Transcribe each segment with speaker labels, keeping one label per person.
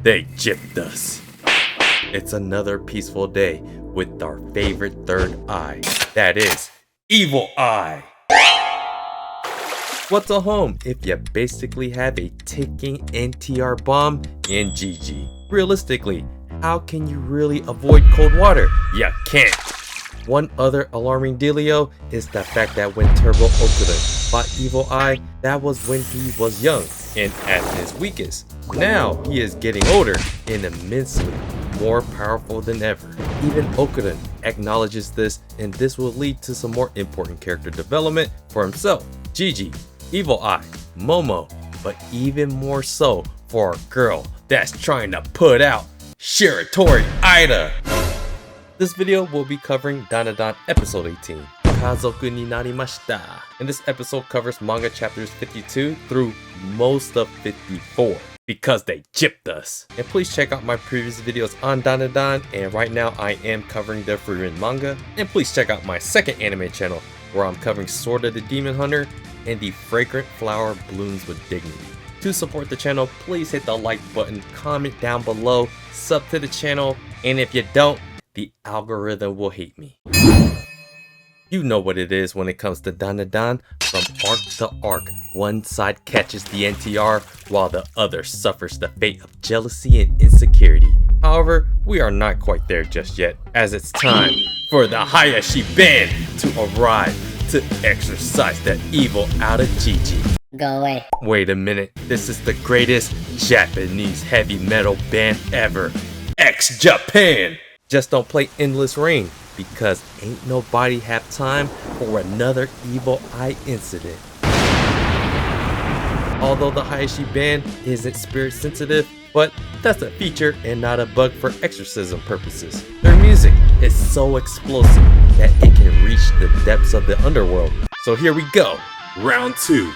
Speaker 1: they gypped us. It's another peaceful day with our favorite third eye. That is, Evil Eye. What's a home if you basically have a ticking NTR bomb in Jiji? Realistically, how can you really avoid cold water? You can't. One other alarming dealio is the fact that when Turbo Okuda fought Evil Eye, that was when he was young and at his weakest. Now he is getting older and immensely more powerful than ever. Even Okuda acknowledges this, and this will lead to some more important character development for himself, Jiji, Evil Eye, Momo, but even more so for a girl that's trying to put out Shiratori Ida. This video will be covering Dandadan episode 18, Kazoku ni narimashita, and this episode covers manga chapters 52 through most of 54, because they gypped us. And please check out my previous videos on Dandadan, and right now I am covering the Frieren manga. And please check out my second anime channel, where I'm covering Sword of the Demon Hunter and The Fragrant Flower Blooms with Dignity. To support the channel, please hit the like button, comment down below, sub to the channel, and if you don't, the algorithm will hate me. You know what it is when it comes to Dandadan. From arc to arc, one side catches the NTR while the other suffers the fate of jealousy and insecurity. However, we are not quite there just yet, as it's time for the Hayashi band to arrive to exorcise the evil out of Jiji.
Speaker 2: Go away.
Speaker 1: Wait a minute, this is the greatest Japanese heavy metal band ever, X-Japan! Just don't play Endless Rain, because ain't nobody have time for another Evil Eye incident. Although the Hayashi band isn't spirit sensitive, but that's a feature and not a bug for exorcism purposes. Their music is so explosive that it can reach the depths of the underworld. So here we go, round 2.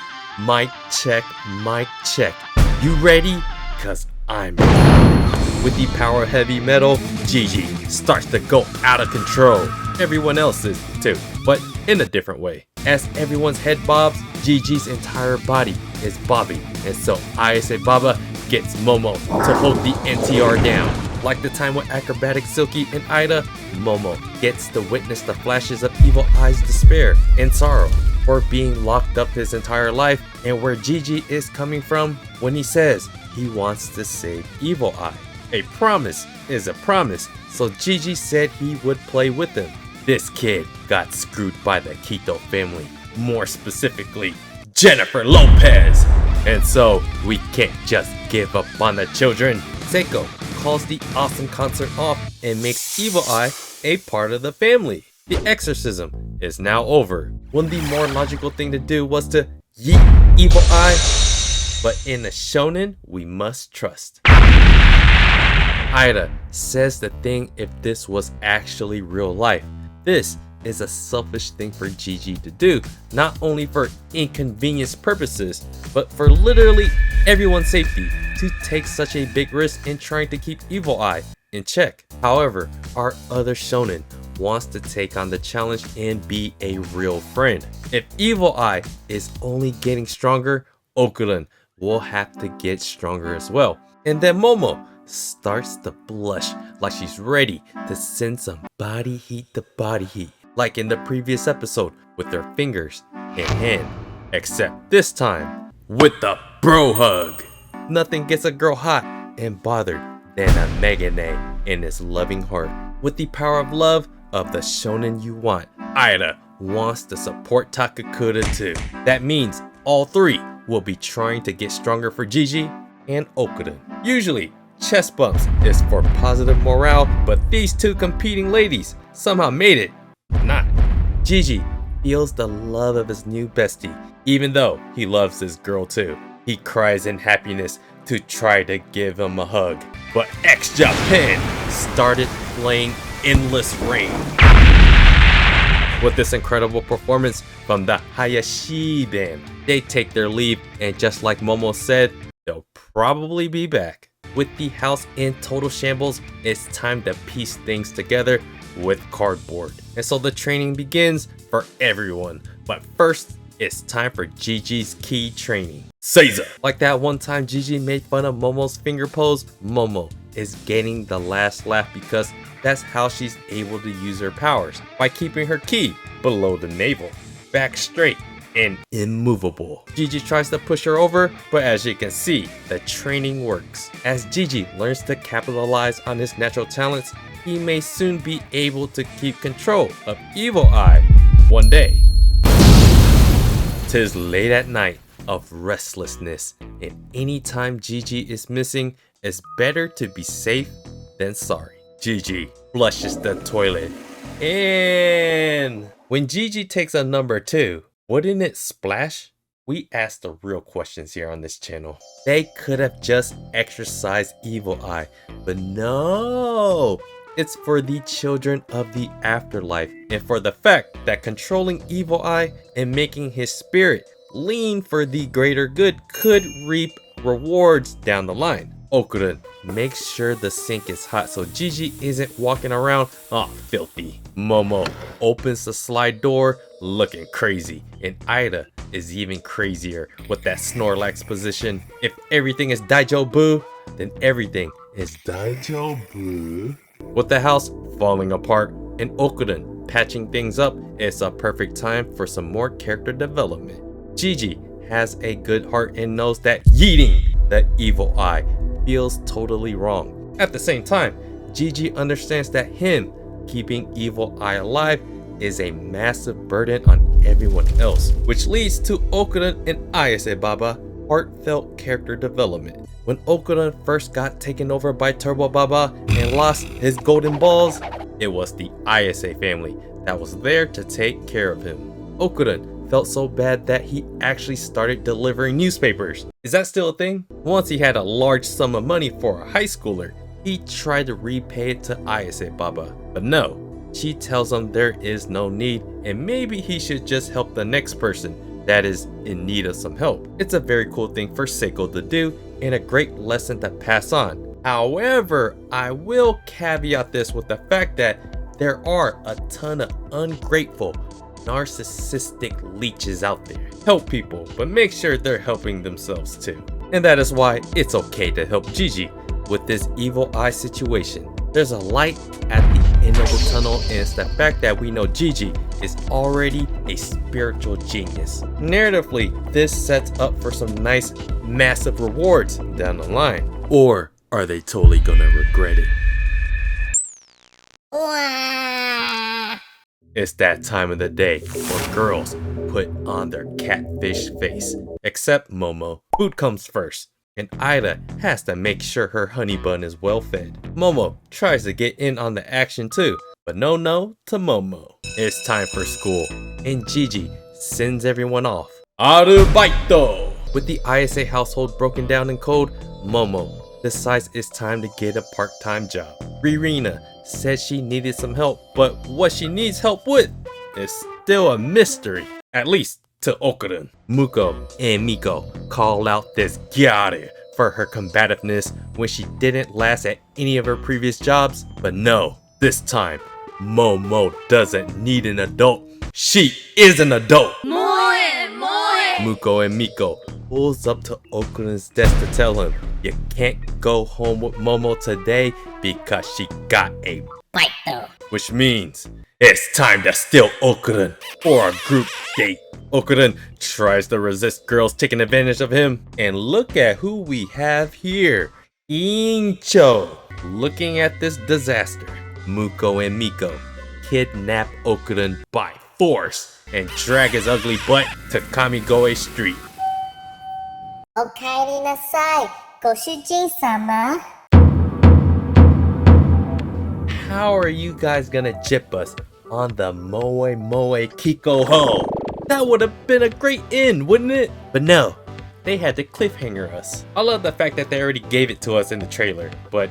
Speaker 1: Mic check, mic check. You ready? Cause I'm ready. With the power of heavy metal, Jiji starts to go out of control. Everyone else is too, but in a different way. As everyone's head bobs, Jiji's entire body is bobbing, and so Ayase Baba gets Momo to hold the NTR down. Like the time with acrobatic Silky and Ida, Momo gets to witness the flashes of Evil Eye's despair and sorrow for being locked up his entire life, and where Jiji is coming from when he says he wants to save Evil Eye. A promise is a promise, so Jiji said he would play with him. This kid got screwed by the Quito family, more specifically Jennifer Lopez, and so we can't just give up on the children. Seiko calls the awesome concert off and makes Evil Eye a part of the family. The exorcism is now over, when the more logical thing to do was to yeet Evil Eye, but in a shonen we must trust. Ida says the thing if this was actually real life. This is a selfish thing for Jiji to do, not only for inconvenience purposes, but for literally everyone's safety, to take such a big risk in trying to keep Evil Eye in check. However, our other shonen wants to take on the challenge and be a real friend. If Evil Eye is only getting stronger, Okuda will have to get stronger as well. And then Momo starts to blush like she's ready to send some body heat to body heat, like in the previous episode with her fingers in hand, except this time with the bro hug. Nothing gets a girl hot and bothered than a Megane in his loving heart. With the power of love of the shonen you want, Ida wants to support Takakura too. That means all three will be trying to get stronger for Jiji and Okuda. Usually, chest bumps is for positive morale, but these two competing ladies somehow made it not. Jiji feels the love of his new bestie, even though he loves his girl too. He cries in happiness to try to give him a hug, but X-Japan started playing Endless Rain. With this incredible performance from the Hayashi band, they take their leave, and just like Momo said, they'll probably be back. With the house in total shambles, it's time to piece things together with cardboard. And so the training begins for everyone. But first, it's time for Jiji's key training. Seiza! Like that one time Jiji made fun of Momo's finger pose, Momo is getting the last laugh because that's how she's able to use her powers, by keeping her ki below the navel, back straight and immovable. Jiji tries to push her over, but as you can see, the training works. As Jiji learns to capitalize on his natural talents, he may soon be able to keep control of Evil Eye one day. 'Tis late at night of restlessness, and anytime Jiji is missing, it's better to be safe than sorry. Jiji flushes the toilet, and when Jiji takes a number 2, wouldn't it splash? We ask the real questions here on this channel. They could have just exorcised Evil Eye, but no! It's for the children of the afterlife, and for the fact that controlling Evil Eye and making his spirit lean for the greater good could reap rewards down the line. Okuren makes sure the sink is hot so Jiji isn't walking around filthy. Momo opens the slide door looking crazy, and Ida is even crazier with that Snorlax position. If everything is Daijobu, then everything is Daijobu. With the house falling apart and Okuren patching things up, it's a perfect time for some more character development. Jiji has a good heart and knows that yeeting the Evil Eye feels totally wrong. At the same time, Jiji understands that him keeping Evil Eye alive is a massive burden on everyone else, which leads to Okuren and Ayase Baba heartfelt character development. When Okuren first got taken over by Turbo Baba and lost his golden balls, it was the Ayase family that was there to take care of him. Okuren felt so bad that he actually started delivering newspapers. Is that still a thing? Once he had a large sum of money for a high schooler, he tried to repay it to Ayase Baba, but no. She tells him there is no need and maybe he should just help the next person that is in need of some help. It's a very cool thing for Seiko to do and a great lesson to pass on. However, I will caveat this with the fact that there are a ton of ungrateful, narcissistic leeches out there. Help people, but make sure they're helping themselves too. And that is why it's okay to help Jiji with this Evil Eye situation. There's a light at the end of the tunnel, and it's the fact that we know Jiji is already a spiritual genius. Narratively, this sets up for some nice, massive rewards down the line. Or are they totally gonna regret it? It's that time of the day where girls put on their catfish face. Except Momo. Food comes first, and Ida has to make sure her honey bun is well fed. Momo tries to get in on the action too, but no to Momo. It's time for school, and Jiji sends everyone off. Arubaito! With the Ayase household broken down and cold, Momo decides it's time to get a part-time job. Ririna said she needed some help, but what she needs help with is still a mystery, at least to Okuren. Muko and Miko call out this gyare for her combativeness when she didn't last at any of her previous jobs, but no, this time Momo doesn't need an adult, she is an adult. Muko and Miko pulls up to Okuren's desk to tell him you can't go home with Momo today because she got a bite though. Which means it's time to steal Okuren for a group date. Okuren tries to resist girls taking advantage of him, and look at who we have here. Incho. Looking at this disaster, Muko and Miko kidnap Okuren by force and drag his ugly butt to Kamigoe Street.
Speaker 2: Okaeri nasai, Goshujin-sama.
Speaker 1: How are you guys gonna jip us on the Moe Kiko Ho? That would have been a great end, wouldn't it? But no, they had to cliffhanger us. I love the fact that they already gave it to us in the trailer, but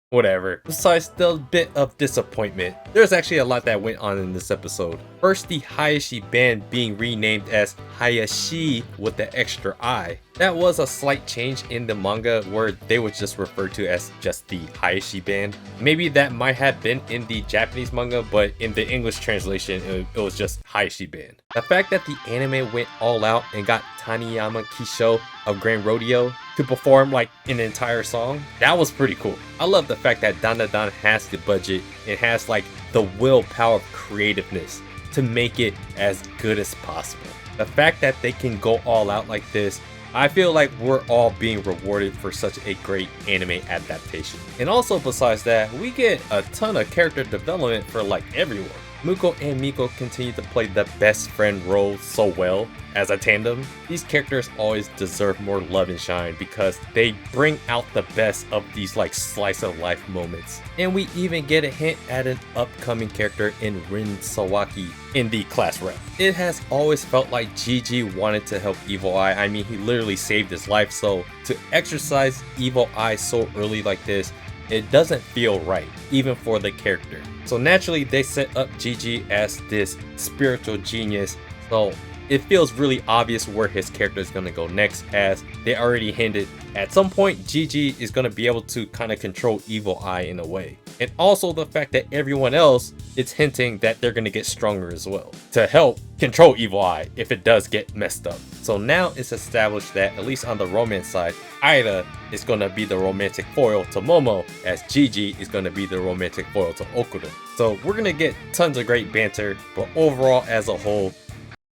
Speaker 1: Whatever. Besides the bit of disappointment, there's actually a lot that went on in this episode. First, the Hayashi band being renamed as Hayashi with the extra I. That was a slight change in the manga where they were just referred to as just the Hayashi band. Maybe that might have been in the Japanese manga, but in the English translation, it was just Hayashi band. The fact that the anime went all out and got Taniyama Kisho of Grand Rodeo to perform like an entire song, that was pretty cool. I love the fact that Dandadan has the budget and has like the willpower of creativeness to make it as good as possible. The fact that they can go all out like this, I feel like we're all being rewarded for such a great anime adaptation. And also besides that, we get a ton of character development for like everyone. Muko and Miko continue to play the best friend role so well as a tandem. These characters always deserve more love and shine because they bring out the best of these like slice of life moments. And we even get a hint at an upcoming character in Rin Sawaki in the class rep. It has always felt like Jiji wanted to help Evil Eye. I mean, he literally saved his life, so to exercise Evil Eye so early like this, it doesn't feel right, even for the character. So naturally, they set up Jiji as this spiritual genius, so it feels really obvious where his character is going to go next, as they already hinted at some point Jiji is going to be able to kind of control Evil Eye in a way. And also the fact that everyone else is hinting that they're going to get stronger as well to help control Evil Eye if it does get messed up. So now it's established that at least on the romance side, Aida is going to be the romantic foil to Momo, as Jiji is going to be the romantic foil to Okuda. So we're going to get tons of great banter, but overall as a whole,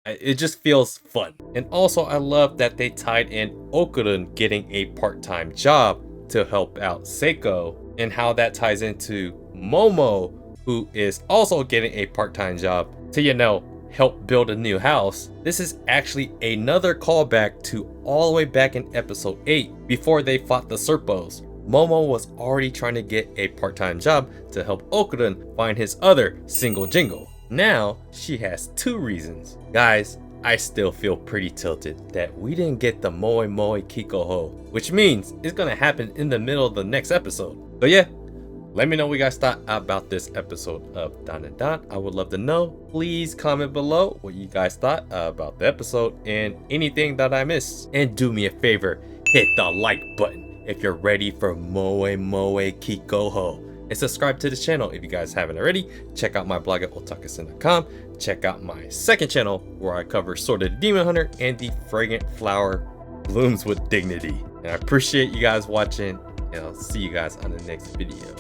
Speaker 1: it just feels fun. And also I love that they tied in Okuda getting a part-time job to help out Seiko, and how that ties into Momo, who is also getting a part-time job to, you know, help build a new house. This is actually another callback to all the way back in episode 8 before they fought the Serpos. Momo was already trying to get a part-time job to help Okuda find his other single jingle. Now she has 2 reasons. Guys, I still feel pretty tilted that we didn't get the Moe Moe Kikoho, which means it's gonna happen in the middle of the next episode. So yeah, let me know what you guys thought about this episode of Dandadan. I would love to know. Please comment below what you guys thought about the episode and anything that I missed. And do me a favor, hit the like button if you're ready for Moe Moe Kikoho. And subscribe to this channel if you guys haven't already. Check out my blog at otakusen.com. Check out my second channel where I cover Sword of the Demon Hunter and the fragrant flower blooms with dignity. And I appreciate you guys watching, and I'll see you guys on the next video.